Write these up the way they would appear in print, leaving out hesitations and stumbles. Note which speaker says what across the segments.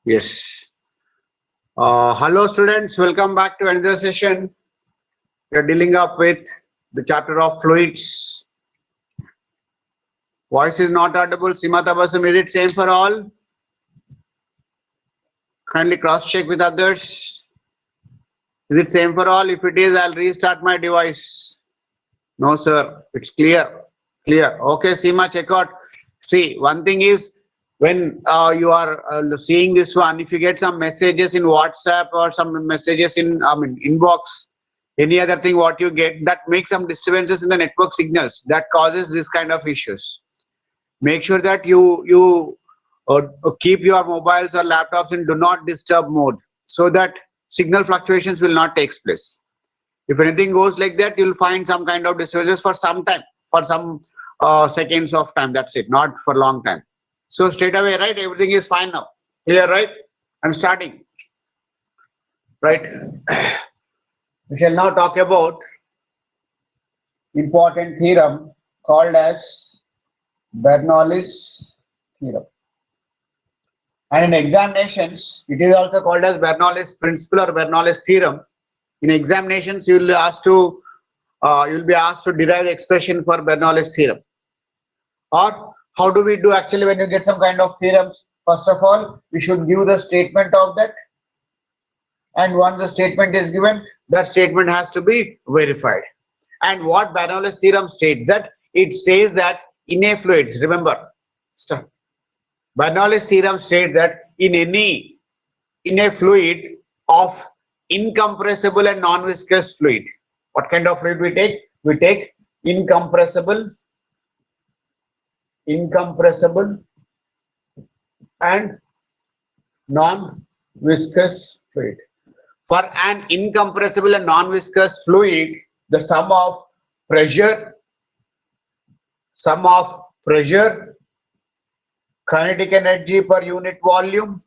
Speaker 1: Yes. Hello students, welcome back to another session. We are dealing up with the chapter of fluids. Voice is not audible. Sima Tabassum, is it same for all? Kindly cross check with others. Is it same for all? If it is, I'll restart my device. No sir, it's clear. Clear. Okay, Sima, check out. See, one thing is when you are seeing this one, if you get some messages in WhatsApp or some messages in inbox, any other thing what you get, that makes some disturbances in the network signals, that causes this kind of issues. Make sure that you keep your mobiles or laptops in do not disturb mode, so that signal fluctuations will not take place. If anything goes like that, you'll find some kind of disturbances for some time, for some seconds of time, that's it, not for long time. So straight away, right, everything is fine now. Clear, right? I'm starting. Right. We shall now talk about important theorem called as Bernoulli's theorem. And in examinations, it is also called as Bernoulli's principle or Bernoulli's theorem. In examinations, you will be asked to derive the expression for Bernoulli's theorem. Or how do we do actually when you get some kind of theorems? First of all, we should give the statement of that. And once the statement is given, that statement has to be verified. And what Bernoulli's theorem states that it says that in a fluid, remember, Bernoulli's theorem states that in a fluid of incompressible and non-viscous fluid. What kind of fluid we take? We take incompressible and non-viscous fluid. For an incompressible and non-viscous fluid, the sum of pressure, kinetic energy per unit volume,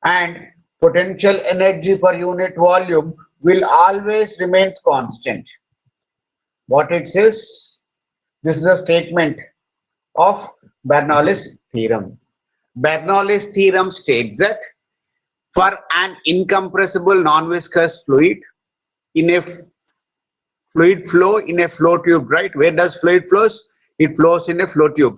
Speaker 1: and potential energy per unit volume will always remain constant. What it says? This is a statement of Bernoulli's theorem. Bernoulli's theorem states that for an incompressible non-viscous fluid in a fluid flow in a flow tube, right? Where does fluid flows? It flows in a flow tube.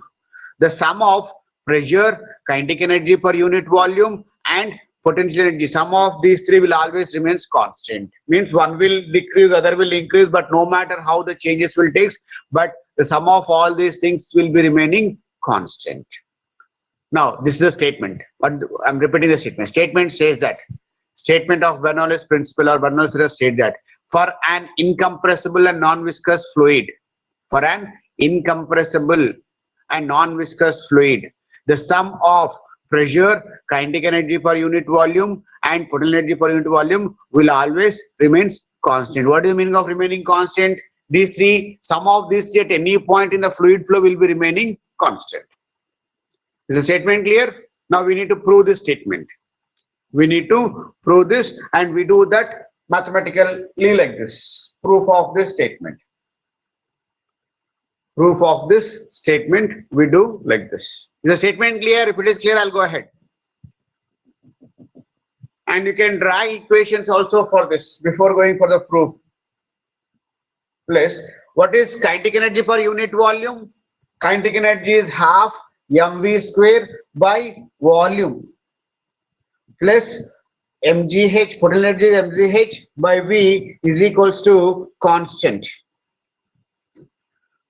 Speaker 1: The sum of pressure, kinetic energy per unit volume, and potential energy, sum of these three will always remains constant. Means one will decrease, other will increase, but no matter how the changes will take, but the sum of all these things will be remaining constant. Now, this is a statement, but I'm repeating the statement. Statement says that, statement of Bernoulli's principle or Bernoulli's theorem states that for an incompressible and non-viscous fluid, the sum of pressure, kinetic energy per unit volume, and potential energy per unit volume will always remains constant. What is the meaning of remaining constant? These three, sum of these three at any point in the fluid flow will be remaining constant. Is the statement clear? Now we need to prove this statement. We need to prove this, and we do that mathematically like this. Proof of this statement. Proof of this statement we do like this. Is the statement clear? If it is clear, I'll go ahead. And you can draw equations also for this before going for the proof. Plus, what is kinetic energy per unit volume? Kinetic energy is half mv square by volume plus mgh, potential energy mgh by v is equals to constant.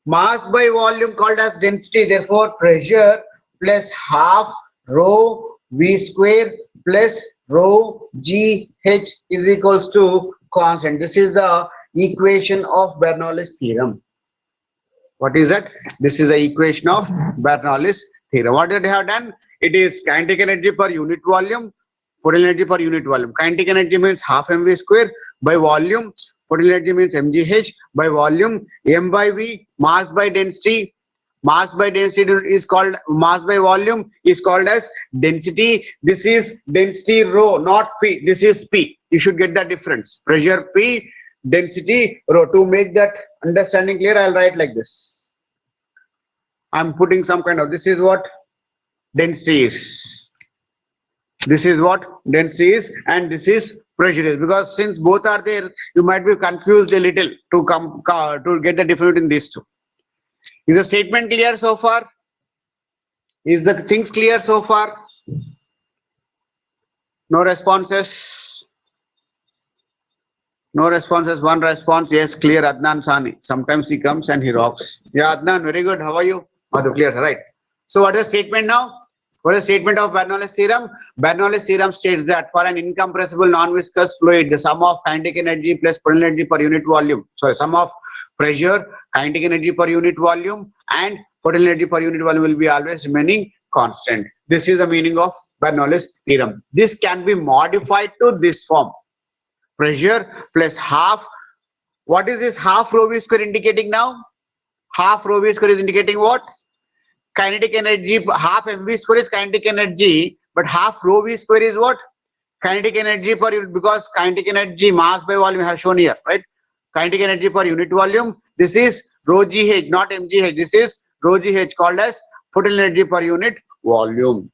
Speaker 1: Mass by volume called as density, therefore pressure plus half rho v square plus rho gh is equals to constant. This is the equation of Bernoulli's theorem. What is that? This is the equation of Bernoulli's theorem. What did they have done? It is kinetic energy per unit volume, potential energy per unit volume. Kinetic energy means half mv square by volume. Potential energy means mgh by volume. M by v, mass by density. Mass by density is called, mass by volume is called as density. This is density rho, not p. This is p. You should get the difference. Pressure p, density rho. To make that understanding clear, I'll write like this. I'm putting some kind of, this is what density is. This is what density is and this is pressure is, because since both are there, you might be confused a little to get the difference in these two. Is the statement clear so far? Is the things clear so far? No responses? No responses. One response. Yes, clear. Adnan Sani. Sometimes he comes and he rocks. Yeah, Adnan, very good. How are you? Madhu, clear, right? So what is the statement now? What is the statement of Bernoulli's theorem? Bernoulli's theorem states that for an incompressible non-viscous fluid, the sum of kinetic energy plus potential energy per unit volume. Sorry, sum of pressure, kinetic energy per unit volume, and potential energy per unit volume will be always remaining constant. This is the meaning of Bernoulli's theorem. This can be modified to this form. Pressure plus half. What is this half rho v square indicating now? Half rho v square is indicating what? Kinetic energy. Half mv square is kinetic energy, but half rho v square is what? Kinetic energy per unit, because kinetic energy mass by volume I have shown here, right? Kinetic energy per unit volume. This is rho gh, not mgh. This is rho gh, called as potential energy per unit volume.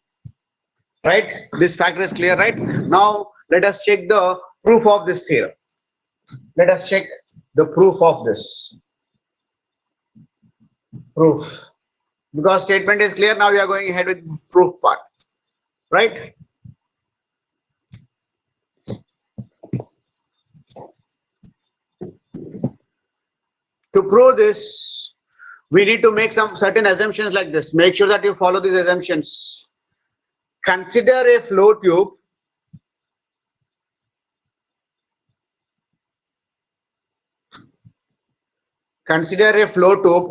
Speaker 1: Right? This factor is clear, right? Now let us check the proof of this theorem. Let us check the proof of this. Proof. Because statement is clear, now we are going ahead with proof part. Right? To prove this, we need to make some certain assumptions like this. Make sure that you follow these assumptions. Consider a flow tube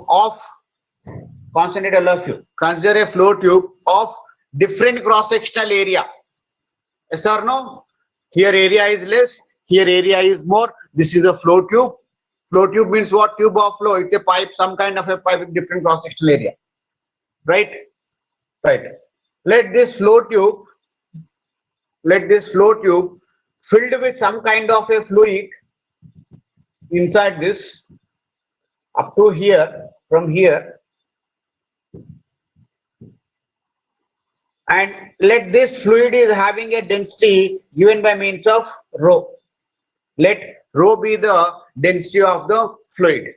Speaker 1: of concentrated LFU. Consider a flow tube of different cross-sectional area. Yes or no? Here area is less, here area is more. This is a flow tube. Flow tube means what? Tube of flow. It's a pipe, some kind of a pipe with different cross-sectional area. Right? Right. Let this flow tube filled with some kind of a fluid inside this up to here, from here, and let this fluid is having a density given by means of rho. Let rho be the density of the fluid.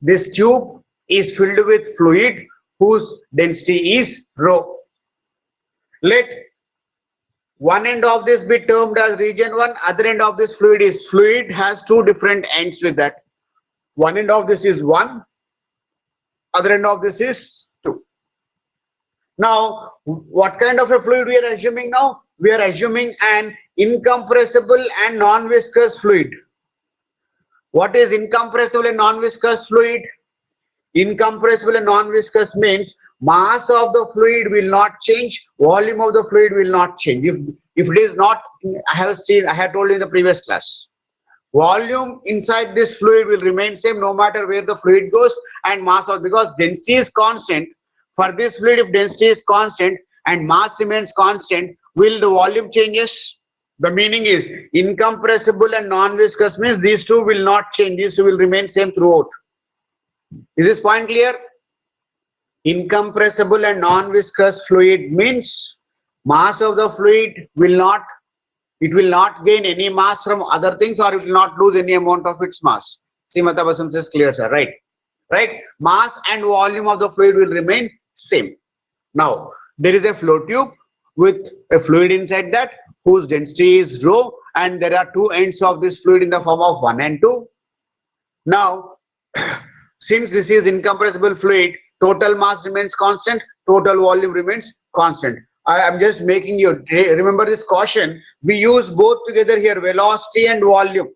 Speaker 1: This tube is filled with fluid whose density is rho. Let one end of this be termed as region 1, other end of this fluid has two different ends with that. One end of this is 1, other end of this is 2. Now, what kind of a fluid we are assuming now? We are assuming an incompressible and non-viscous fluid. What is incompressible and non-viscous fluid? Incompressible and non-viscous means mass of the fluid will not change, volume of the fluid will not change. If it is not, I have told you in the previous class, volume inside this fluid will remain same no matter where the fluid goes, and mass of, because density is constant. For this fluid, if density is constant and mass remains constant, will the volume changes? The meaning is incompressible and non-viscous means these two will not change, these two will remain same throughout. Is this point clear? Incompressible and non-viscous fluid means mass of the fluid will not gain any mass from other things, or it will not lose any amount of its mass. Srimata Basam says clear, sir, right? Right? Mass and volume of the fluid will remain same. Now, there is a flow tube with a fluid inside that whose density is rho, and there are two ends of this fluid in the form of 1 and 2. Now, since this is incompressible fluid, total mass remains constant, total volume remains constant. I am just making you remember this caution. We use both together here, velocity and volume.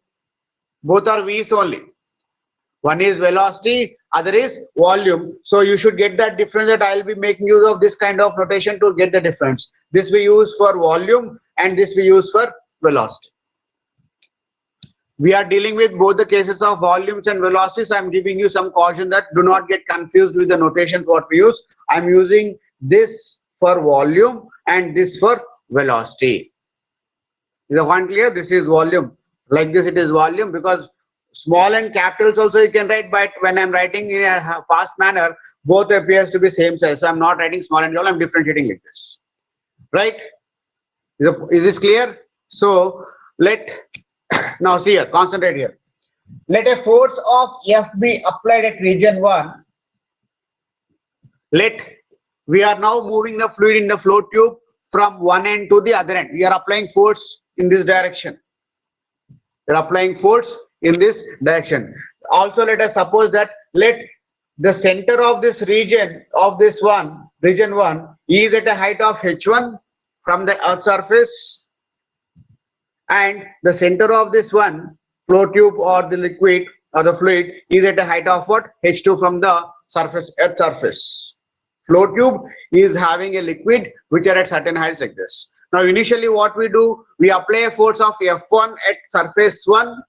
Speaker 1: Both are V's only. One is velocity, other is volume. So you should get that difference, that I will be making use of this kind of notation to get the difference. This we use for volume and this we use for velocity. We are dealing with both the cases of volumes and velocities. I am giving you some caution that do not get confused with the notations what we use. I am using this for volume and this for velocity. Is the point clear? This is volume. Like this it is volume, because small and capitals also you can write, but when I am writing in a fast manner, both appears to be same size. So I am not writing small and small, I am differentiating like this. Right? Is this clear? So let now see here, concentrate here. Let a force of F be applied at region 1. Let we are now moving the fluid in the flow tube from one end to the other end. We are applying force in this direction. We are applying force in this direction. Also, let us suppose that let the center of this region of this one, region 1, is at a height of h1 from the earth surface, and the center of this one flow tube or the liquid or the fluid is at a height of what? h2 from the surface, earth surface. Flow tube is having a liquid which are at certain heights like this. Now initially what we do, we apply a force of F1 at surface 1.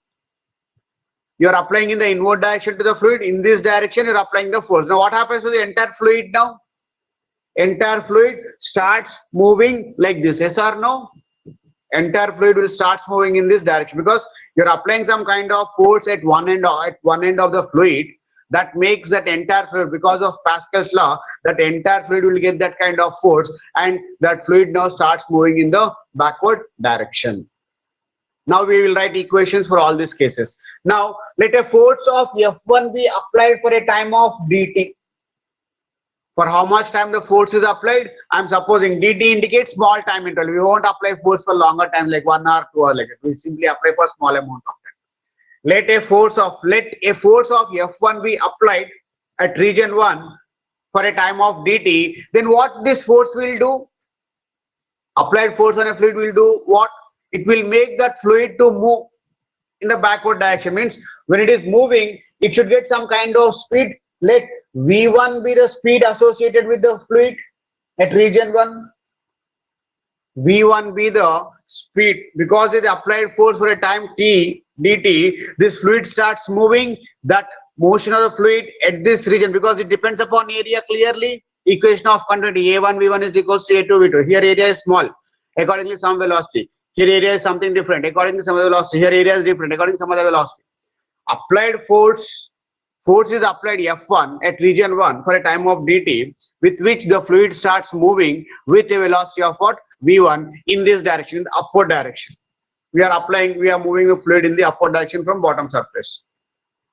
Speaker 1: You are applying in the inward direction to the fluid. In this direction you are applying the force. Now what happens to the entire fluid now? Entire fluid starts moving like this, yes or no? Entire fluid will start moving in this direction because you are applying some kind of force at one end of the fluid. That makes that entire fluid, because of Pascal's law, that entire fluid will get that kind of force, and that fluid now starts moving in the backward direction. Now we will write equations for all these cases. Now let a force of F1 be applied for a time of dt. For how much time the force is applied? I am supposing dt indicates small time interval. We won't apply force for longer time like 1 hour, 2 hours like it. We simply apply for small amount of time. Let a force of F1 be applied at region 1 for a time of dt. Then what this force will do? Applied force on a fluid will do what? It will make that fluid to move in the backward direction. Means when it is moving, it should get some kind of speed. Let V1 be the speed associated with the fluid at region 1. V1 be the speed, because it is applied force for a time t dt. This fluid starts moving. That motion of the fluid at this region, because it depends upon area clearly. Equation of continuity, a1 v1 is equals to a2 v2. Here area is small, accordingly some velocity. Here area is something different, according to some other velocity. Here area is different, according to some other velocity. Applied force is applied F1 at region 1 for a time of dt, with which the fluid starts moving with a velocity of what? V1 in this direction, in the upward direction. We are moving the fluid in the upward direction from bottom surface,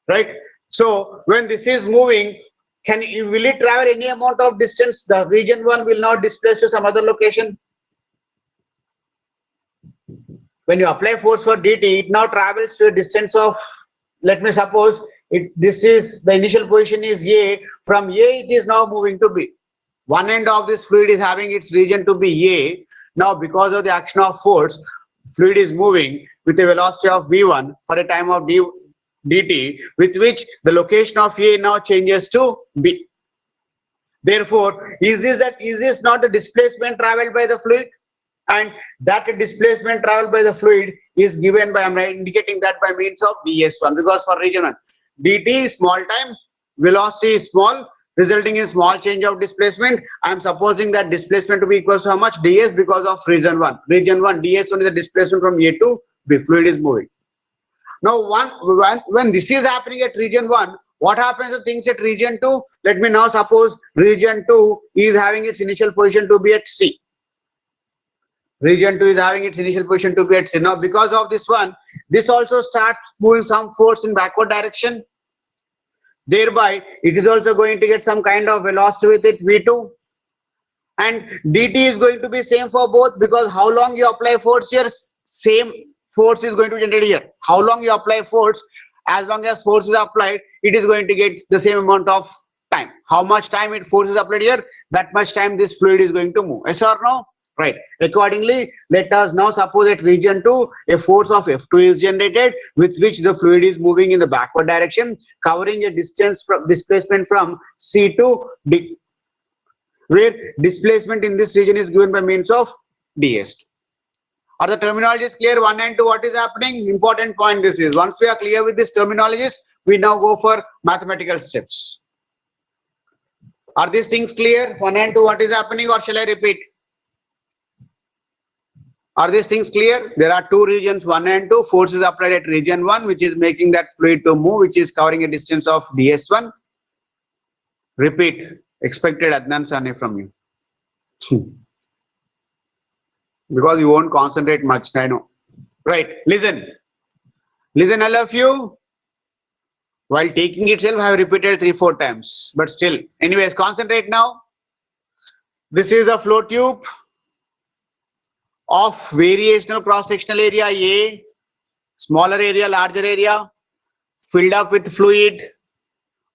Speaker 1: right? So when this is moving, will it travel any amount of distance? The region 1 will not displace to some other location. When you apply force for dt, it now travels to a distance of, let me suppose this is the initial position is A. From A it is now moving to B. One end of this fluid is having its region to be A. Now because of the action of force, fluid is moving with a velocity of v1 for a time of dt, with which the location of A now changes to B. Therefore, is this not the displacement traveled by the fluid? And that displacement traveled by the fluid is given by, I'm indicating that by means of ds1, because for region 1, dt is small time, velocity is small, resulting in small change of displacement. I am supposing that displacement to be equal to how much? ds, because of region 1. Region 1, ds1 is the displacement from A to B. Fluid is moving. Now, when this is happening at region 1, what happens to things at region 2? Let me now suppose region 2 is having its initial position to be at C. Region 2 is having its initial position to be at C. Now, because of this one, this also starts moving some force in backward direction. Thereby, it is also going to get some kind of velocity with it, v2. And dt is going to be same for both, because how long you apply force here, same force is going to be generated here. How long you apply force, as long as force is applied, it is going to get the same amount of time. How much time force is applied here, that much time this fluid is going to move. Yes or no? Right. Accordingly, let us now suppose at region 2, a force of F2 is generated, with which the fluid is moving in the backward direction, covering a distance from displacement from C to D, where displacement in this region is given by means of ds. Are the terminologies clear? 1 and 2, what is happening? Important point this is. Once we are clear with these terminologies, we now go for mathematical steps. Are these things clear? 1 and 2, what is happening, or shall I repeat? Are these things clear? There are two regions, 1 and 2. Force is applied at region 1, which is making that fluid to move, which is covering a distance of ds1. Repeat. Expected Adnan Sane from you. because you won't concentrate much, I know. Right, listen, all of you. While taking itself, I have repeated 3-4 times, but still, anyways, concentrate now. This is a flow tube of variational cross-sectional area A, smaller area, larger area, filled up with fluid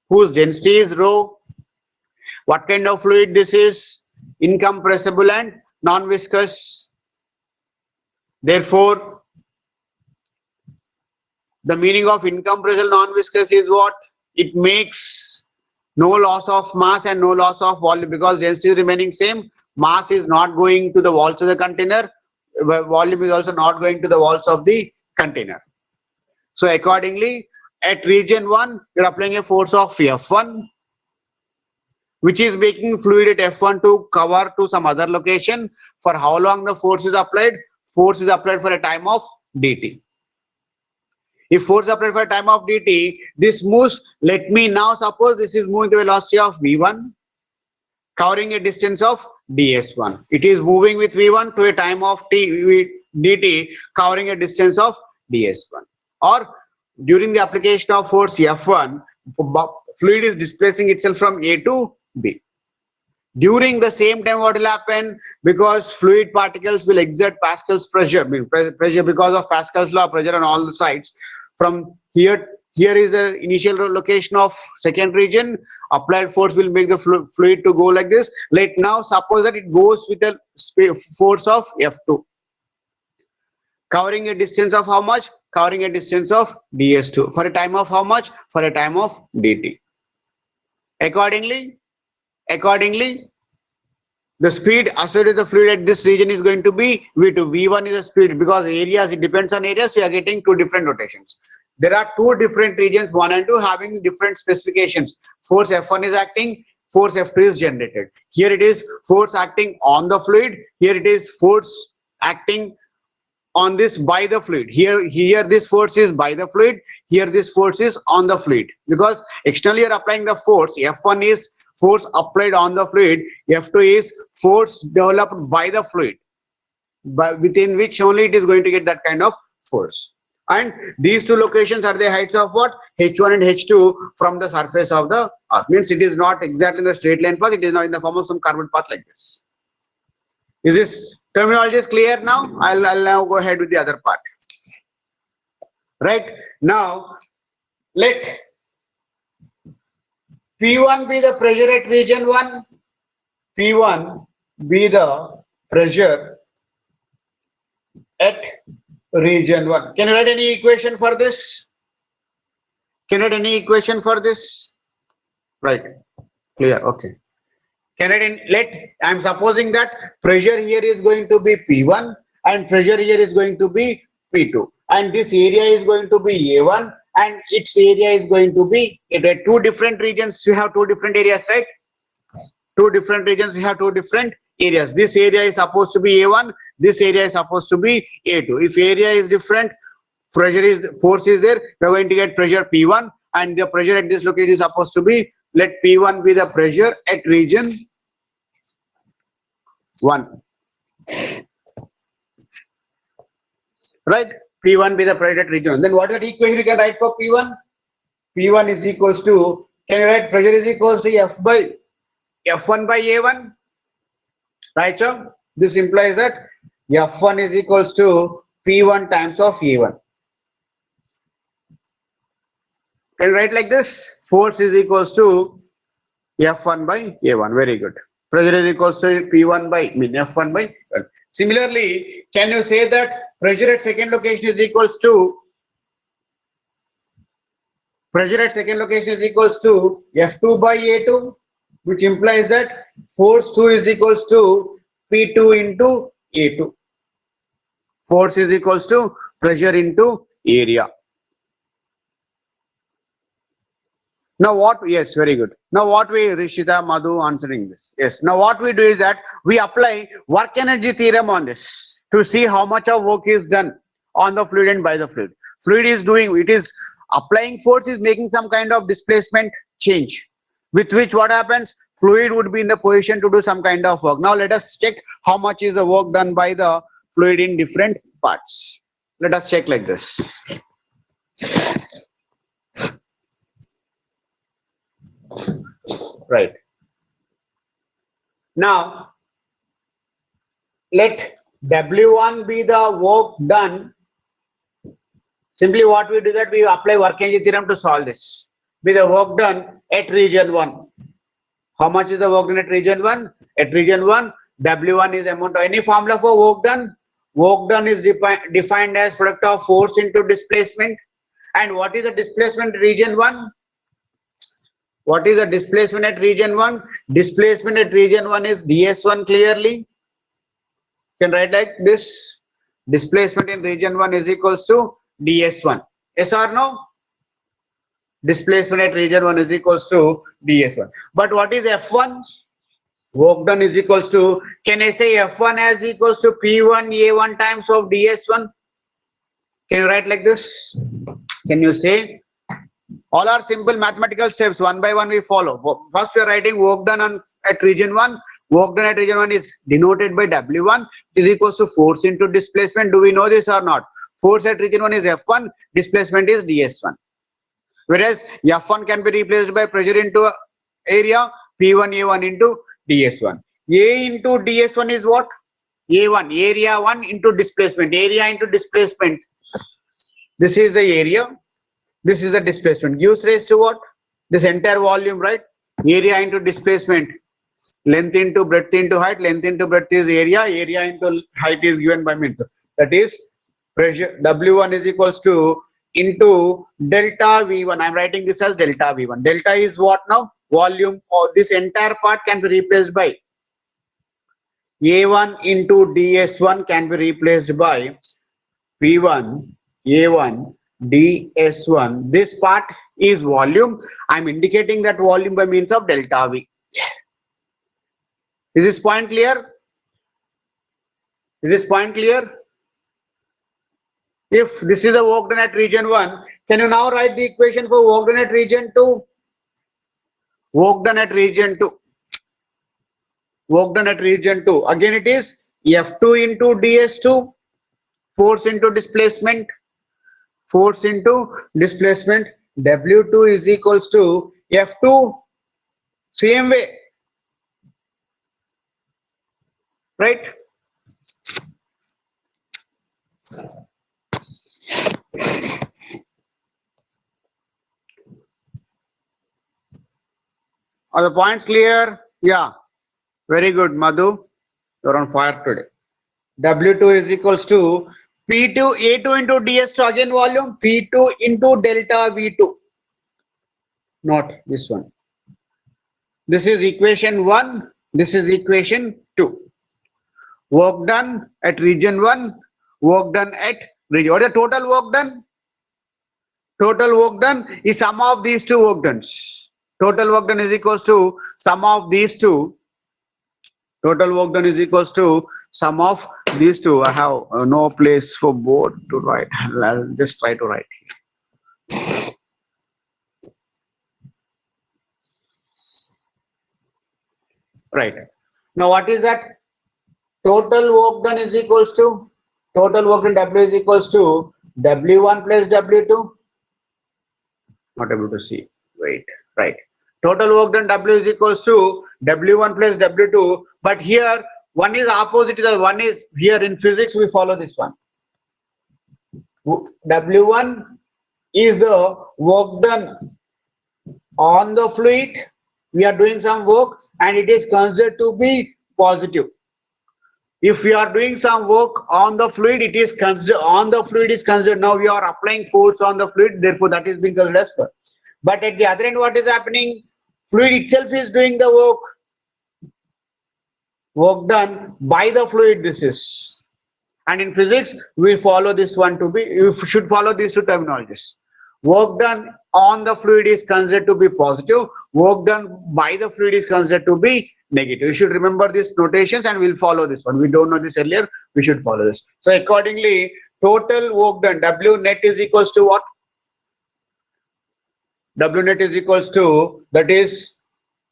Speaker 1: whose density is rho. What kind of fluid this is? Incompressible and non-viscous. Therefore, the meaning of incompressible non-viscous is what? It makes no loss of mass and no loss of volume, because density is remaining same. Mass is not going to the walls of the container. Volume is also not going to the walls of the container. So accordingly, at region 1, you are applying a force of F1, which is making fluid at F1 to cover to some other location. For how long the force is applied? Force is applied for a time of dt. If force is applied for a time of dt, this moves, let me now suppose this is moving the velocity of v1, covering a distance of ds1. It is moving with v1 to a time of dt, covering a distance of ds1. Or during the application of force F1, fluid is displacing itself from A to B. During the same time, what will happen? Because fluid particles will exert Pascal's pressure, because of Pascal's law, pressure on all the sides. From here is the initial location of second region. Applied force will make the fluid to go like this. Let now suppose that it goes with a force of F2, covering a distance of how much? Covering a distance of ds2 for a time of how much? For a time of dt. Accordingly, the speed associated with the fluid at this region is going to be v2. v1 is the speed, because areas, it depends on areas, we are getting 2 different rotations. There are 2 different regions, 1 and 2, having different specifications. Force F1 is acting, force F2 is generated. Here it is force acting on the fluid, here it is force acting on this by the fluid. Here this force is by the fluid, here this force is on the fluid, because externally you are applying the force. F1 is force applied on the fluid, F2 is force developed by the fluid, within which only it is going to get that kind of force. And these 2 locations are the heights of what? H1 and H2 from the surface of the earth. Means it is not exactly in the straight line path, it is now in the form of some curved path like this. Is this terminology is clear now? I'll now go ahead with the other part. Right, now let P1 be the pressure at region 1, P1 be the pressure at region 1. Can you write any equation for this? Can you write any equation for this? Right, clear, okay. Can I I'm supposing that pressure here is going to be P1 and pressure here is going to be P2, and this area is going to be A1 and its area is going to be 2 different regions. You have 2 different areas, right? 2 different regions, you have 2 different areas. This area is supposed to be A1, this area is supposed to be A2. If area is different, force is there, we are going to get pressure P1, and the pressure at this location is supposed to be, let P1 be the pressure at region 1. Right, P1 be the pressure at region 1. Then what is the equation you can write for P1? P1 is equals to, can you write pressure is equals to F1 by A1? Right, sir? This implies that F1 is equals to P1 times of A1. Can you write like this? Force is equals to F1 by A1. Very good. Pressure is equals to P1 by F1 by 1. Similarly, can you say that pressure at second location is equals to F2 by A2, which implies that force 2 is equals to P2 into A2. Force is equals to pressure into area. Now what? Yes, very good. Now what we, Rishita, Madhu answering this. Yes. Now what we do is that we apply work energy theorem on this to see how much of work is done on the fluid and by the fluid. Fluid is doing, it is applying force, is making some kind of displacement change, with which what happens? Fluid would be in the position to do some kind of work. Now let us check how much is the work done by the fluid in different parts. Let us check like this. Right. Now, let W1 be the work done. Simply what we do that we apply Work-Energy theorem to solve this. Be the work done at region 1. How much is the work done at region 1? At region 1, W1 is amount of any formula for work done. Work done is defined as product of force into displacement. And what is the displacement at region 1? What is the displacement at region 1? Displacement at region 1 is ds1 clearly. You can write like this. Displacement in region 1 is equals to ds1. Yes or no? Displacement at region 1 is equals to ds1. But what is F1? Work done is equals to, can I say F1 as equals to P1 A1 times of ds1? Can you write like this? Can you say? All are simple mathematical steps, one by one we follow. First we are writing work done at region 1. Work done at region 1 is denoted by W1 is equals to force into displacement. Do we know this or not? Force at region 1 is F1, displacement is ds1. Whereas F1 can be replaced by pressure into area, P1 A1 into ds1. A into ds1 is what? A1, area 1 into displacement. Area into displacement. This is the area. This is the displacement. Gives rise to what? This entire volume, right? Area into displacement. Length into breadth into height. Length into breadth is area. Area into height is given by meter. That is pressure. W1 is equals to into delta V1. I'm writing this as delta V1. Delta is what now? Volume. Or this entire part can be replaced by A1 into ds1 can be replaced by V1 A1 ds1. This part is volume. I'm indicating that volume by means of delta V. Is this point clear? Is this point clear? If this is the work done at region 1, can you now write the equation for work done at region 2? Work done at region 2. Work done at region 2. Again it is F2 into ds2. Force into displacement. Force into displacement. W2 is equals to F2. Same way. Right? Are the points clear? Yeah. Very good, Madhu. You're on fire today. W2 is equals to P2 A2 into ds2 again volume. P2 into delta V2. Not this one. This is equation 1. This is equation 2. Work done at region 1. Work done at region. What is the total work done? Total work done is sum of these two work dones. Total work done is equals to sum of these two. Total work done is equals to sum of these two. I have no place for board to write. I'll just try to write here. Right. Now what is that? Total work done is equals to, total work done W is equals to W1 plus W2. Not able to see. Wait. Right. Total work done W is equals to W1 plus W2. But here one is opposite to the one is here in physics we follow this one. W1 is the work done on the fluid. We are doing some work and it is considered to be positive. If we are doing some work on the fluid, it is considered on the fluid is considered. Now we are applying force on the fluid, therefore that is being considered as force. But at the other end, what is happening? Fluid itself is doing the work. Work done by the fluid. This is, and in physics we follow this one to be. You should follow these two terminologies. Work done on the fluid is considered to be positive. Work done by the fluid is considered to be negative. You should remember these notations and we'll follow this one. We don't know this earlier. We should follow this. So accordingly, total work done W net is equals to what? W net is equals to, that is,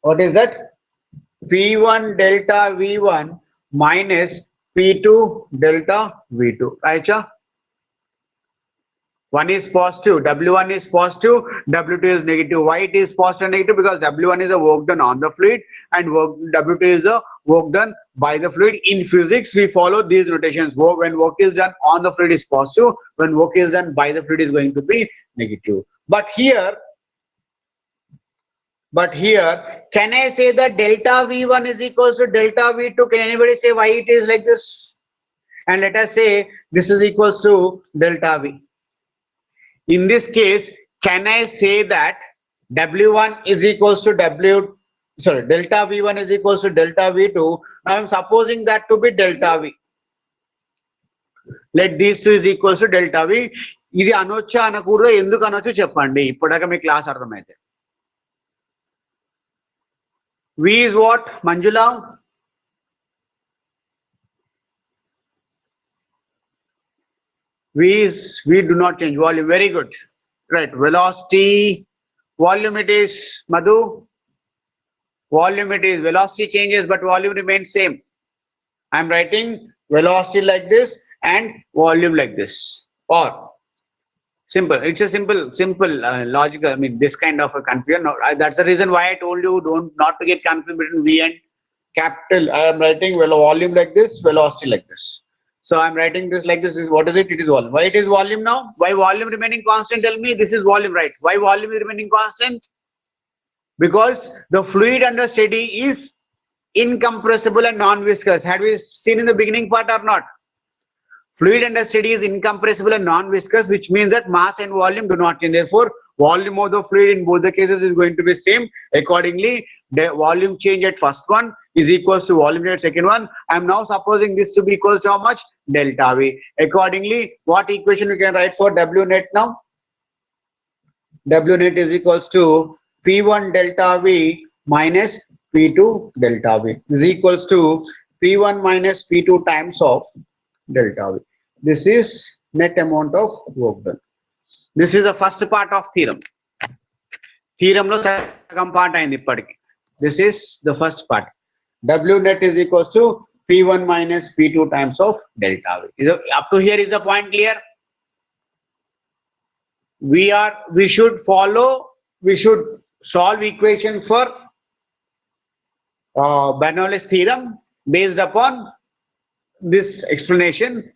Speaker 1: what is that? P1 delta V1 minus P2 delta V2. Right? One is positive, W1 is positive, W2 is negative. Why it is positive and negative? Because W1 is the work done on the fluid and W2 is the work done by the fluid. In physics, we follow these notations. When work is done on the fluid is positive, when work is done by the fluid is going to be negative. But here, can I say that delta V1 is equals to delta V2? Can anybody say why it is like this? And let us say this is equals to delta V. In this case, can I say that W1 is equals to delta V1 is equals to delta V2? I am supposing that to be delta V. Let these two is equals to delta V. ఇది అనొచ్చా అనకూడదు, ఎందుకు అనొచ్చు చెప్పండి. ఇప్పటిదాకా మీ class అర్థమైతే. V is what, Manjula? We do not change volume. Very good. Right. Velocity, volume it is, Madhu. Volume it is. Velocity changes, but volume remains same. I'm writing velocity like this and volume like this. Or simple. It's a simple logical. I mean, this kind of a confusion. No, that's the reason why I told you not to get confused between V and capital. I am writing volume like this, velocity like this. So I'm writing this like this. What is it? It is volume. Why it is volume now? Why volume remaining constant? Tell me. This is volume, right? Why volume is remaining constant? Because the fluid under steady is incompressible and non-viscous. Had we seen in the beginning part or not? Fluid under steady is incompressible and non-viscous, which means that mass and volume do not change. Therefore, volume of the fluid in both the cases is going to be same. Accordingly, the volume change at first one is equals to volume at second one. I am now supposing this to be equals to how much? Delta V. Accordingly, what equation we can write for W net now? W net is equals to P1 delta V minus P2 delta V. This is equals to P1 minus P2 times of delta V. This is net amount of work done. This is the first part of theorem. Theorem lo second part ayindi ippadiki. This is the first part. W net is equals to P1 minus P2 times of delta V. Up to here is the point clear? We should solve equation for Bernoulli's theorem based upon this explanation.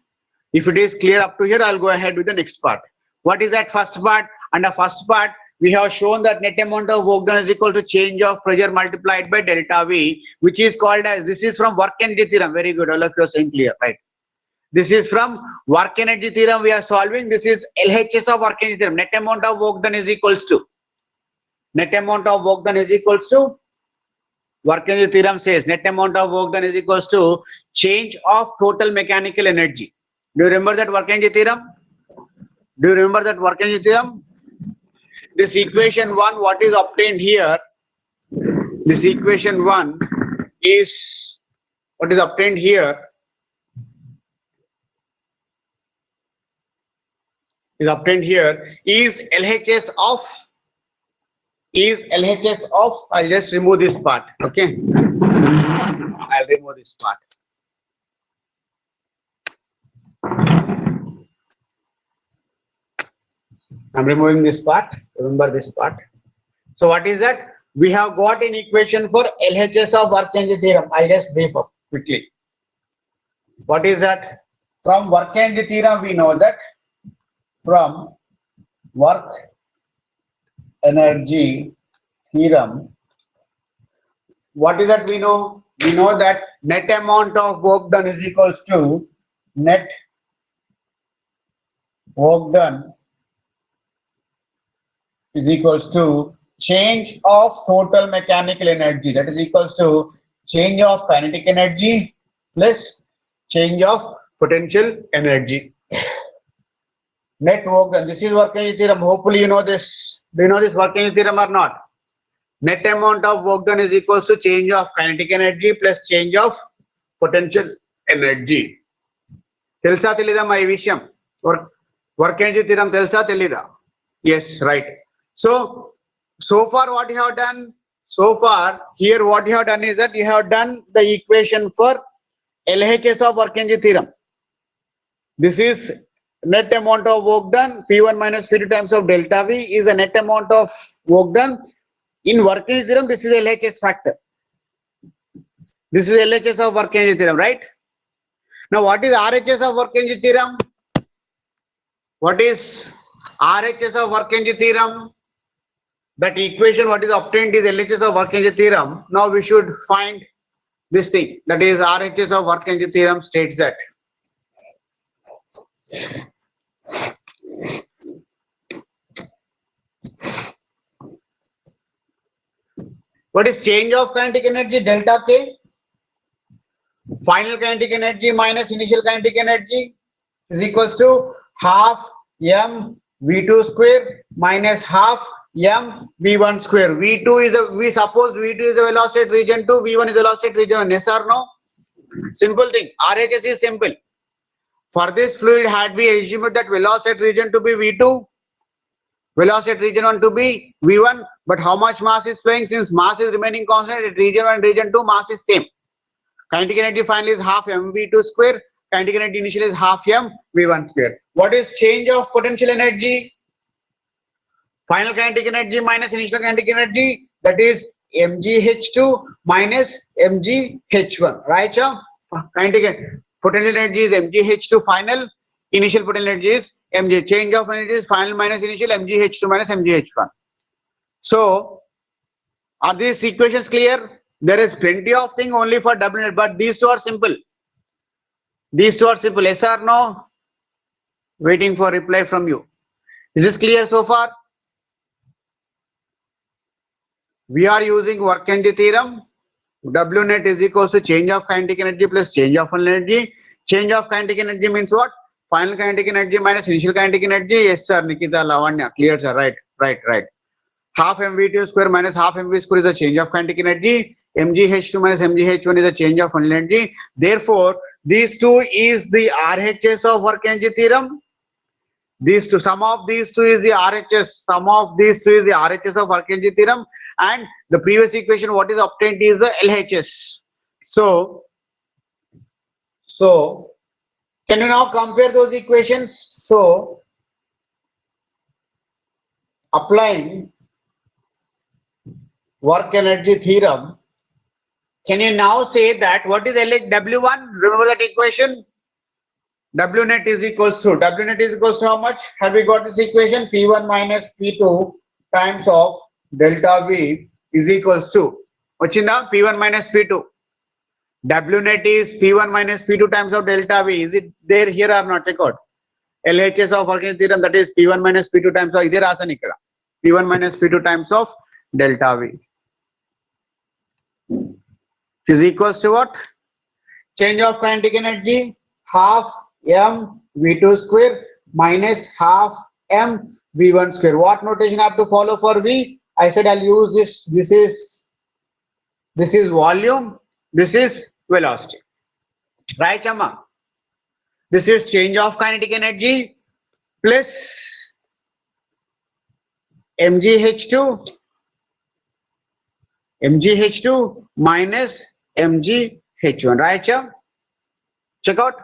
Speaker 1: If it is clear up to here, I'll go ahead with the next part. What is that first part? Under first part, we have shown that net amount of work done is equal to change of pressure multiplied by delta V, which is called as, this is from work energy theorem. Very good, all of you are saying clear, right? This is from work energy theorem we are solving. This is LHS of work energy theorem. Net amount of work done is equals to, net amount of work done is equals to, work energy theorem says net amount of work done is equals to change of total mechanical energy. Do you remember that work energy theorem? Do you remember that work energy theorem? This equation 1, what is obtained here? This equation 1 is what is obtained here. Is obtained here is LHS of, I'll just remove this part. Okay, I'll remove this part. I'm removing this part. Remember this part. So what is that? We have got an equation for LHS of work energy theorem. I'll just brief up quickly. What is that? From work energy theorem, we know that from work energy theorem, what is that we know? We know that net amount of work done is equals to net work done is equals to change of total mechanical energy, that is equals to change of kinetic energy plus change of potential energy. Net work done. This is work energy theorem. Hopefully you know this. Do you know this work energy theorem or not? Net amount of work done is equals to change of kinetic energy plus change of potential energy. Telsa telida my visham. Work energy theorem telsa telida. Yes, right. So far what you have done? So far here what you have done is that you have done the equation for LHS of work energy theorem. This is net amount of work done. P1 minus P2 times of delta V is the net amount of work done. In work energy theorem, this is LHS factor. This is LHS of work energy theorem, right? Now, what is RHS of work energy theorem? What is RHS of work energy theorem? That equation what is obtained is LHS of work energy theorem. Now we should find this thing, that is RHS of work energy theorem states that what is change of kinetic energy? Delta K. Final kinetic energy minus initial kinetic energy is equals to half m v2 square minus half m v1 square. V2 is we suppose V2 is the velocity at region 2, V1 is the velocity at region 1. Yes or no? Simple thing. RHS is simple. For this fluid, had we assumed that velocity at region 2 be V2, velocity at region 1 to be V1, but how much mass is flowing? Since mass is remaining constant at region 1 and region 2, mass is same. Kinetic energy final is half mv2 square. Kinetic energy initial is half mv1 square. What is change of potential energy? Final kinetic energy minus initial kinetic energy, that is mgh2 minus mgh1. Right, kinetic potential energy is mgh2 final. Initial potential energy is mg. Change of energy is final minus initial mgh2 minus mgh1. So, are these equations clear? There is plenty of thing only for W net, but these two are simple. These two are simple. Yes or no? Waiting for reply from you. Is this clear so far? We are using work energy theorem. W net is equals to change of kinetic energy plus change of final energy. Change of kinetic energy means what? Final kinetic energy minus initial kinetic energy. Yes sir, Nikita, Lavanya, clear sir. Right. Half mv2 square minus half mv square is the change of kinetic energy. mgh2 minus mgh1 is the change of final energy. Therefore, these two is the RHS of work energy theorem. These two, sum of these two is the RHS. Sum of these two is the RHS of work energy theorem. And the previous equation, what is obtained is the LHS. So can you now compare those equations? So, applying work energy theorem, can you now say that what is W1? Remember that equation? W net is equals to how much? Have we got this equation? P1 minus P2 times of delta V is equals to Ochinda P1 minus P2. W net is P1 minus P2 times of delta V. Is it there here or not? Check out. LHS of work energy theorem, that is P1 minus P2 times of either asan ikkada. P1 minus P2 times of delta V is equals to what? Change of kinetic energy half m v2 square minus half m v1 square. What notation I have to follow for V? I said I'll use this. This is volume. This is velocity. Right, Amma? This is change of kinetic energy plus mgh2 minus mgh1. Right, Cham? Check out.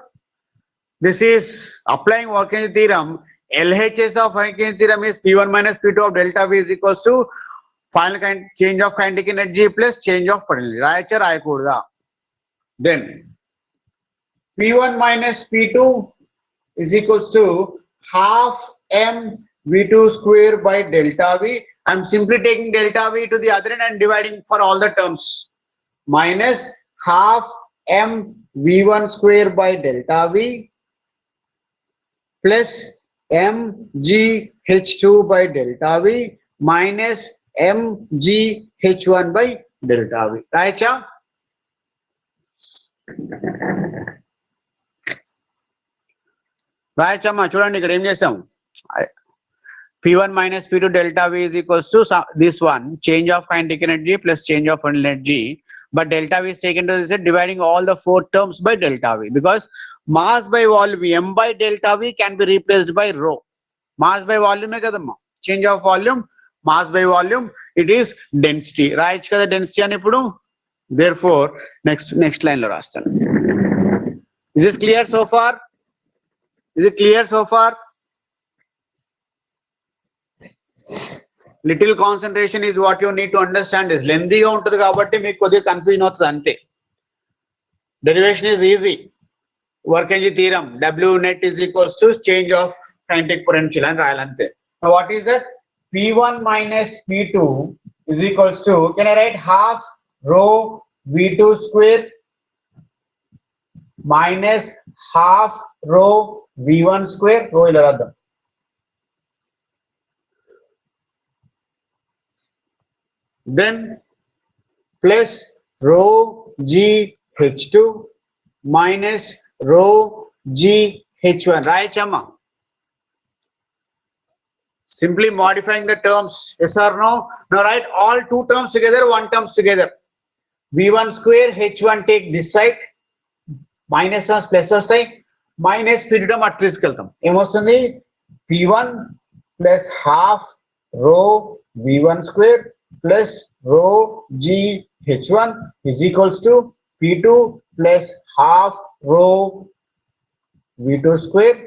Speaker 1: This is applying work energy theorem. LHS of work energy theorem is P1 minus P2 of delta V is equals to final change of kinetic energy plus change of potential. Right, sir? Then P1 minus P2 is equals to half m v2 square by delta V. I'm simply taking delta V to the other end and dividing for all the terms. Minus half m v1 square by delta V plus mgh2 by delta V minus mgh1 by delta V. Right, cha? Right, chama? చూడండి ఇక్కడ ఏం చేస్తాం? P1 minus P2 delta V is equals to this one, change of kinetic energy plus change of potential energy. But delta V is taken to this, dividing all the four terms by delta V, because mass by volume m by delta V can be replaced by rho. Mass by volume e kadamma, change of volume, mass by volume, it is density. Right kada density ani ippudu. Therefore next line lo rastanu. Is this clear so far? Is it clear so far? Little concentration is what you need to understand. Is lengthy ga untadi kabatti meeku kodiga confusion avutadi ante. Derivation is easy. Work energy theorem, W net is equals to change of kinetic potential and rayalante. Now what is that? P1 minus P2 is equals to, can I write half rho V2 square minus half rho V1 square? Rho ila raddam. Then plus rho G H2 minus rho G H1. Right, Chama? Simply modifying the terms. Yes or no? Now write all two terms together, one terms together. V1 square H1 take this side. Minus 1 plus side. Minus P2 term at risk kaltam. Emotionally P1 plus half rho V1 square plus rho G H1 is equals to P2 plus half rho V2 square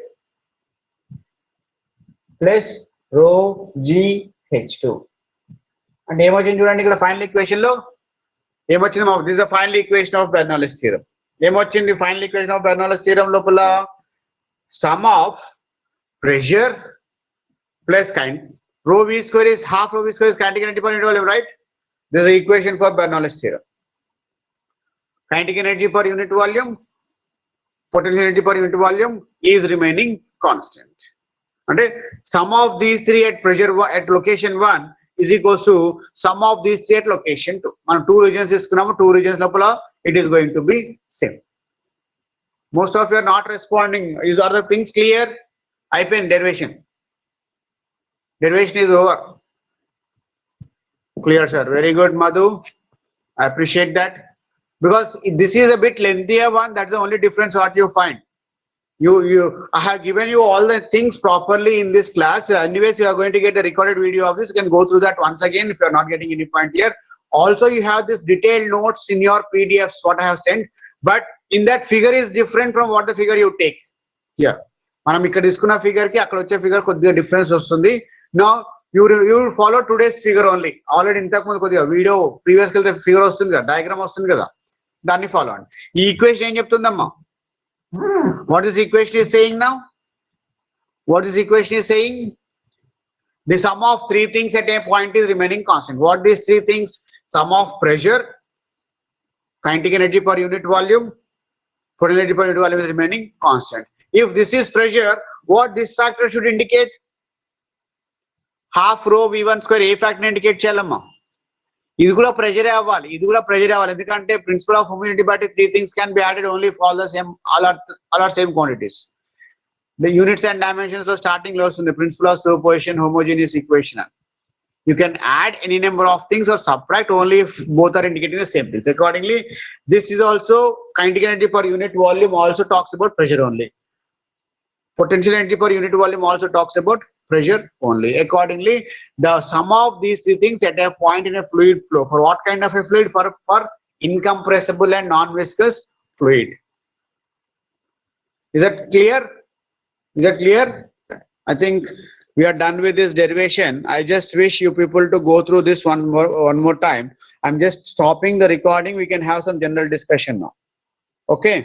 Speaker 1: plus rho G H2. And ఏమొచ్చింది చూడండి ఇక్కడ final equation లో ఏమొచ్చింది? This is the final equation of Bernoulli's theorem. ఏమొచ్చింది final equation of Bernoulli's theorem లోపల? Sum of pressure plus rho V square is half rho V square is kinetic energy per unit volume, right? This is the equation for Bernoulli's theorem. Kinetic energy per unit volume, potential energy per unit volume is remaining constant. And sum of these three at pressure at location 1 is equals to sum of these three at location 2. Man two regions iskunnam, two regions lopala it is going to be same. Most of you are not responding. Are the things clear? Ipen derivation. Derivation is over. Clear, sir. Very good, Madhu. I appreciate that. Because this is a bit lengthier one. That's the only difference what you find. I have given you all the things properly in this class. Anyways, you are going to get the recorded video of this. You can go through that once again if you are not getting any point here. Also, you have this detailed notes in your PDFs, what I have sent. But in that figure is different from what the figure you take here. మనం ఇక్కడ తీసుకున్న figure కి అక్కడ వచ్చే figure కొద్దిగా difference వస్తుంది. Now you will follow today's figure only. Already ఇంతకు ముందు కొద్దిగా వీడియో ప్రీవియస్ వెళ్తే ఫిగర్ వస్తుంది కదా, డయాగ్రామ్ వస్తుంది కదా, దాన్ని ఫాలో అండి. ఈ ఈక్వేషన్ ఏం చెప్తుందమ్మా? What is equation is saying now? What is equation is saying? The sum of three things at a point is remaining constant. What these three things? Sum of pressure, kinetic energy per unit volume, potential energy per unit volume is remaining constant. If this is pressure, what this factor should indicate? Half rho V1 square A factor indicate చేయాలమ్మా? ఇది కూడా ప్రెషరే అవ్వాలి, ఇది కూడా ప్రెషరే అవ్వాలి. ఎందుకంటే ప్రిన్సిపల్ ఆఫ్ హ్యూమిడిటీ బట్టి three things can be added only for the same all are same quantities. The units and dimensions లో స్టార్టింగ్ లో వస్తుంది principle of superposition homogeneous equation. You can add any number of things or subtract only if both are indicating the same things. Accordingly, this is also kinetic energy per unit volume also talks about pressure only. Potential energy per unit volume also talks about pressure only. Accordingly, the sum of these three things at a point in a fluid flow. For what kind of a fluid? For incompressible and non-viscous fluid. Is that clear? Is that clear? I think we are done with this derivation. I just wish you people to go through this one more time. I'm just stopping the recording. We can have some general discussion now. Okay.